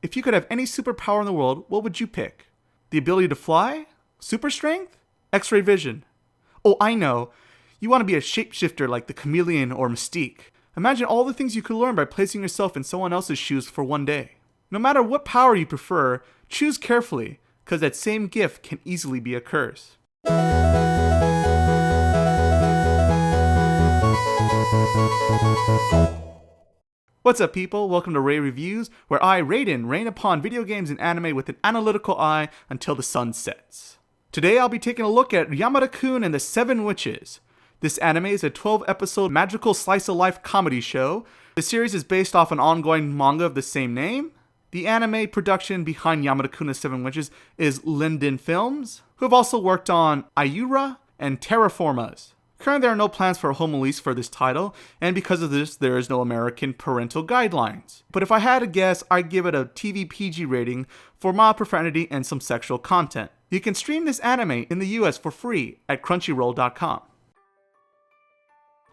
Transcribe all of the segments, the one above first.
if you could have any superpower in the world, what would you pick? The ability to fly? Super strength? X-ray vision? Oh, I know. You want to be a shapeshifter like the Chameleon or Mystique. Imagine all the things you could learn by placing yourself in someone else's shoes for one day. No matter what power you prefer, choose carefully, because that same gift can easily be a curse. What's up, people? Welcome to Ray Reviews, where I, Rayden, reign upon video games and anime with an analytical eye until the sun sets. Today I'll be taking a look at Yamada-kun and the Seven Witches. This anime is a 12-episode magical slice-of-life comedy show. The series is based off an ongoing manga of the same name. The anime production behind Yamada-kun and the Seven Witches is Linden Films, who have also worked on Ayura and Terraformas. Currently, there are no plans for a home release for this title, and because of this, there is no American parental guidelines. But if I had to guess, I'd give it a TV PG rating for mild profanity and some sexual content. You can stream this anime in the US for free at crunchyroll.com.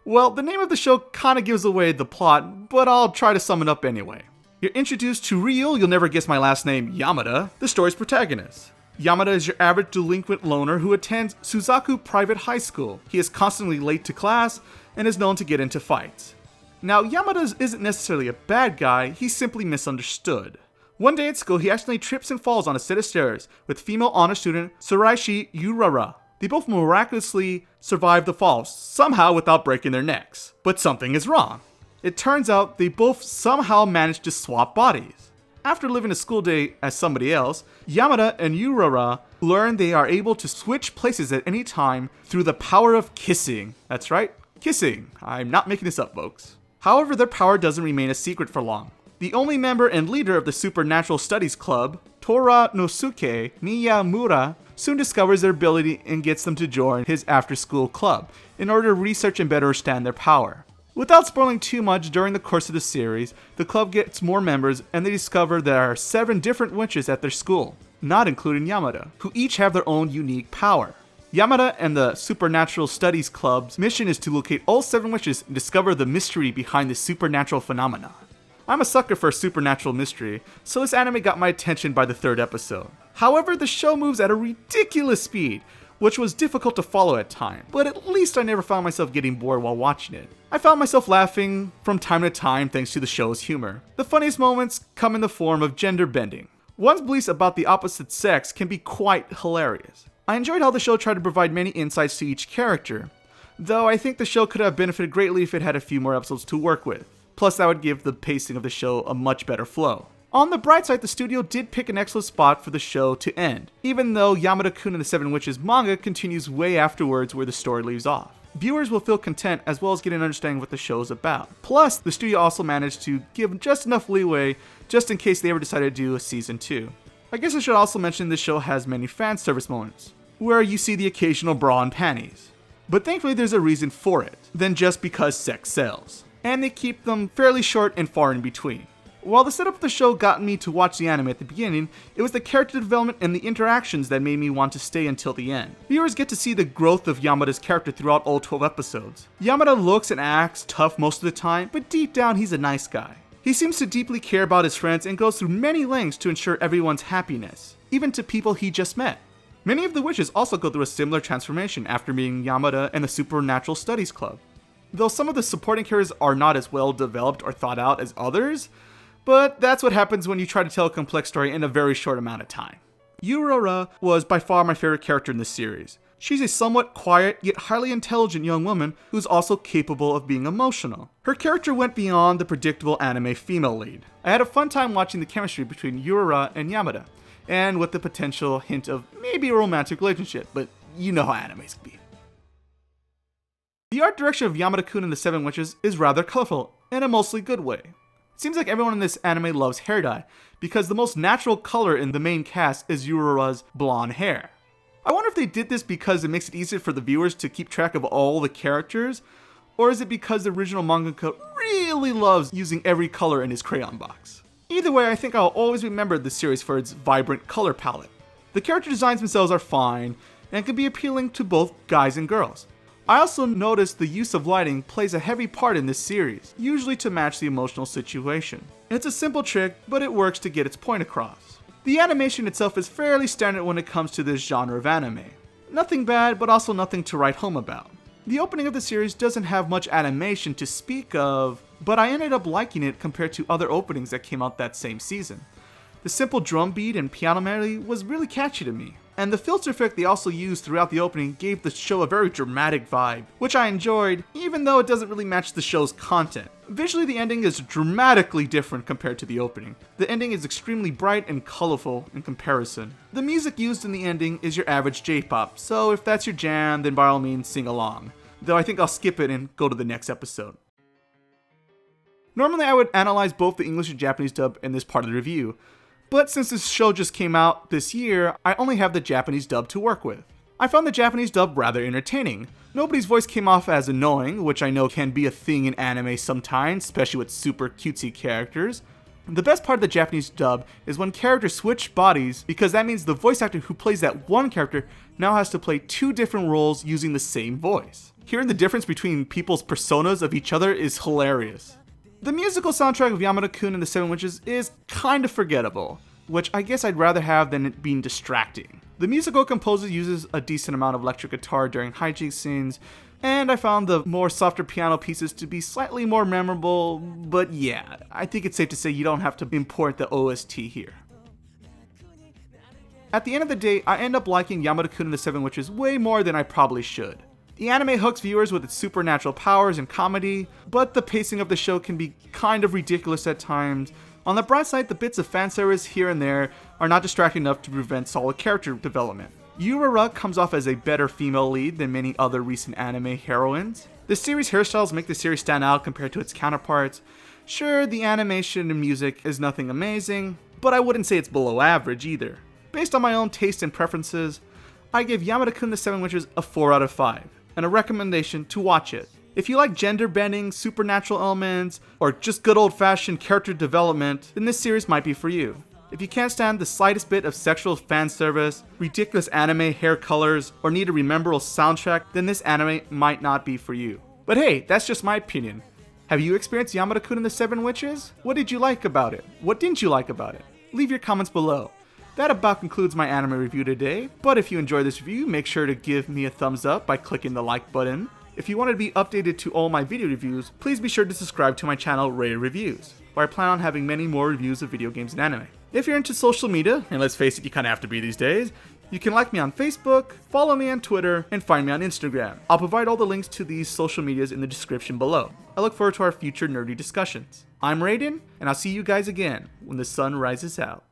Well, the name of the show kinda gives away the plot, but I'll try to sum it up anyway. You're introduced to Ryo, you'll never guess my last name, Yamada, the story's protagonist. Yamada is your average delinquent loner who attends Suzaku Private High School. He is constantly late to class and is known to get into fights. Now, Yamada isn't necessarily a bad guy, he's simply misunderstood. One day at school, he accidentally trips and falls on a set of stairs with female honor student Suraishi Urara. They both miraculously survive the fall, somehow without breaking their necks. But something is wrong. It turns out they both somehow managed to swap bodies. After living a school day as somebody else, Yamada and Urara learn they are able to switch places at any time through the power of kissing. That's right, kissing. I'm not making this up, folks. However, their power doesn't remain a secret for long. The only member and leader of the Supernatural Studies Club, Toranosuke Miyamura, soon discovers their ability and gets them to join his after-school club in order to research and better understand their power. Without spoiling too much, during the course of the series, the club gets more members and they discover there are 7 different witches at their school, not including Yamada, who each have their own unique power. Yamada and the Supernatural Studies Club's mission is to locate all 7 witches and discover the mystery behind the supernatural phenomena. I'm a sucker for a supernatural mystery, so this anime got my attention by the 3rd episode. However, the show moves at a ridiculous speed, which was difficult to follow at times, but at least I never found myself getting bored while watching it. I found myself laughing from time to time thanks to the show's humor. The funniest moments come in the form of gender bending. One's beliefs about the opposite sex can be quite hilarious. I enjoyed how the show tried to provide many insights to each character, though I think the show could have benefited greatly if it had a few more episodes to work with. Plus, that would give the pacing of the show a much better flow. On the bright side, the studio did pick an excellent spot for the show to end, even though Yamada-kun and the Seven Witches manga continues way afterwards where the story leaves off. Viewers will feel content as well as get an understanding of what the show is about. Plus, the studio also managed to give just enough leeway just in case they ever decided to do a season 2. I guess I should also mention this show has many fan service moments, where you see the occasional bra and panties. But thankfully there's a reason for it, than just because sex sells. And they keep them fairly short and far in between. While the setup of the show got me to watch the anime at the beginning, it was the character development and the interactions that made me want to stay until the end. Viewers get to see the growth of Yamada's character throughout all 12 episodes. Yamada looks and acts tough most of the time, but deep down he's a nice guy. He seems to deeply care about his friends and goes through many lengths to ensure everyone's happiness, even to people he just met. Many of the witches also go through a similar transformation after meeting Yamada and the Supernatural Studies Club. Though some of the supporting characters are not as well developed or thought out as others, but that's what happens when you try to tell a complex story in a very short amount of time. Urara was by far my favorite character in this series. She's a somewhat quiet yet highly intelligent young woman who's also capable of being emotional. Her character went beyond the predictable anime female lead. I had a fun time watching the chemistry between Urara and Yamada, and with the potential hint of maybe a romantic relationship, but you know how animes can be. The art direction of Yamada-kun and the Seven Witches is rather colorful, in a mostly good way. It seems like everyone in this anime loves hair dye, because the most natural color in the main cast is Urara's blonde hair. I wonder if they did this because it makes it easier for the viewers to keep track of all the characters, or is it because the original mangaka really loves using every color in his crayon box? Either way, I think I'll always remember this series for its vibrant color palette. The character designs themselves are fine, and can be appealing to both guys and girls. I also noticed the use of lighting plays a heavy part in this series, usually to match the emotional situation. It's a simple trick, but it works to get its point across. The animation itself is fairly standard when it comes to this genre of anime. Nothing bad, but also nothing to write home about. The opening of the series doesn't have much animation to speak of, but I ended up liking it compared to other openings that came out that same season. The simple drum beat and piano melody was really catchy to me. And the filter effect they also used throughout the opening gave the show a very dramatic vibe, which I enjoyed, even though it doesn't really match the show's content. Visually, the ending is dramatically different compared to the opening. The ending is extremely bright and colorful in comparison. The music used in the ending is your average J-pop, so if that's your jam, then by all means sing along. Though I think I'll skip it and go to the next episode. Normally I would analyze both the English and Japanese dub in this part of the review, but since this show just came out this year, I only have the Japanese dub to work with. I found the Japanese dub rather entertaining. Nobody's voice came off as annoying, which I know can be a thing in anime sometimes, especially with super cutesy characters. The best part of the Japanese dub is when characters switch bodies, because that means the voice actor who plays that one character now has to play two different roles using the same voice. Hearing the difference between people's personas of each other is hilarious. The musical soundtrack of Yamada-kun and the Seven Witches is kind of forgettable, which I guess I'd rather have than it being distracting. The musical composer uses a decent amount of electric guitar during hijinks scenes, and I found the more softer piano pieces to be slightly more memorable, but yeah, I think it's safe to say you don't have to import the OST here. At the end of the day, I end up liking Yamada-kun and the Seven Witches way more than I probably should. The anime hooks viewers with its supernatural powers and comedy, but the pacing of the show can be kind of ridiculous at times. On the bright side, the bits of fanservice here and there are not distracting enough to prevent solid character development. RoR comes off as a better female lead than many other recent anime heroines. The series' hairstyles make the series stand out compared to its counterparts. Sure, the animation and music is nothing amazing, but I wouldn't say it's below average either. Based on my own taste and preferences, I give Yamada-kun the Seven Witches a 4 out of 5. And a recommendation to watch it. If you like gender bending, supernatural elements, or just good old-fashioned character development, then this series might be for you. If you can't stand the slightest bit of sexual fan service, ridiculous anime hair colors, or need a memorable soundtrack, then this anime might not be for you. But hey, that's just my opinion. Have you experienced Yamada-kun and the Seven Witches? What did you like about it? What didn't you like about it? Leave your comments below. That about concludes my anime review today, but if you enjoyed this review, make sure to give me a thumbs up by clicking the like button. If you want to be updated to all my video reviews, please be sure to subscribe to my channel RoR Reviews, where I plan on having many more reviews of video games and anime. If you're into social media, and let's face it, you kinda have to be these days, you can like me on Facebook, follow me on Twitter, and find me on Instagram. I'll provide all the links to these social medias in the description below. I look forward to our future nerdy discussions. I'm Rayden, and I'll see you guys again when the sun rises out.